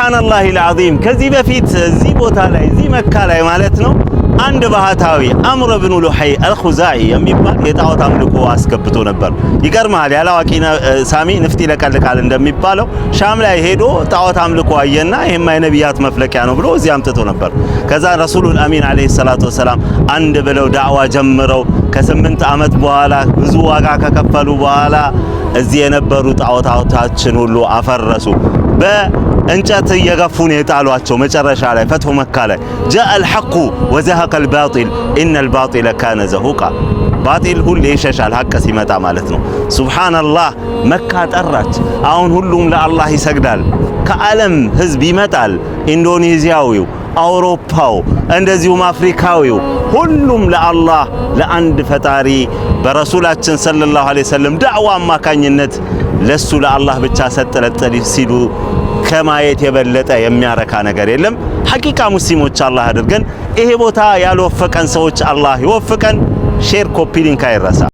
ሱብሃነላሂል ዐዚም። ከዚህ በፊት እዚህ ቦታ ላይ እዚህ መካ ላይ ማለት ነው አንድ ባህታዊ አምር ብኑ ሉሐይ አልኹዛኢ የሚባል የጣዖት አምልኮ አስገብቶ ነበር። ይገርማል። ያላዋቂ ሳሚ ንፍጥ ይለቀልቃል እንደሚባለው ሻም ላይ ሄዶ ጣዖት አምልኮ አየና ይሄማ የነቢያት መፍለቂያ ነው ብሎ እዚህ አምጥቶ ነበር። ከዛ ረሱሉል አሚን አለይሂ ሰላቱ ወሰላም አንድ ብለው ዳዕዋ ጀምረው ከ8 ዓመት በኋላ ብዙ ዋጋ ከከፈሉ በኋላ እዚህ የነበሩ ጣዖታቶችን ሁሉ አፈረሱ። በእንጨት እየገፉን የጣሏቸው መጨረሻ ላይ ፈትሁ መካ ላይ ጃአል ሐቁ ወዘሀቀል ባጢል ኢነል ባጢለ ካነ ዘሁቃ። ባጢል ሁሌ ይሸሻል ሐቅ ሲመጣ ማለት ነው። ሱብሃንአላህ መካ ጠራች። አሁን ሁሉም ለአላህ ይሰግዳል። ከዓለም ህዝብ ይመጣል። ኢንዶኔዚያዊው፣ አውሮፓው፣ እንደዚሁም አፍሪካዊው ሁሉም ለአላህ ለአንድ ፈጣሪ በረሱላችን ሰለላሁ ዐለይሂ ወሰለም ዳዕዋ አማካኝነት ለሱ ለአላህ ብቻ ሰጥለጥል ሲሉ ከማየት የበለጠ የሚያረካ ነገር የለም። ሐቂቃ ሙስሊሞች አላህ አድርገን። ይሄ ቦታ ያልወፈቀን ሰዎች አላህ ይወፍቀን። ሼር ኮፒ ሊንክ አይረሳ።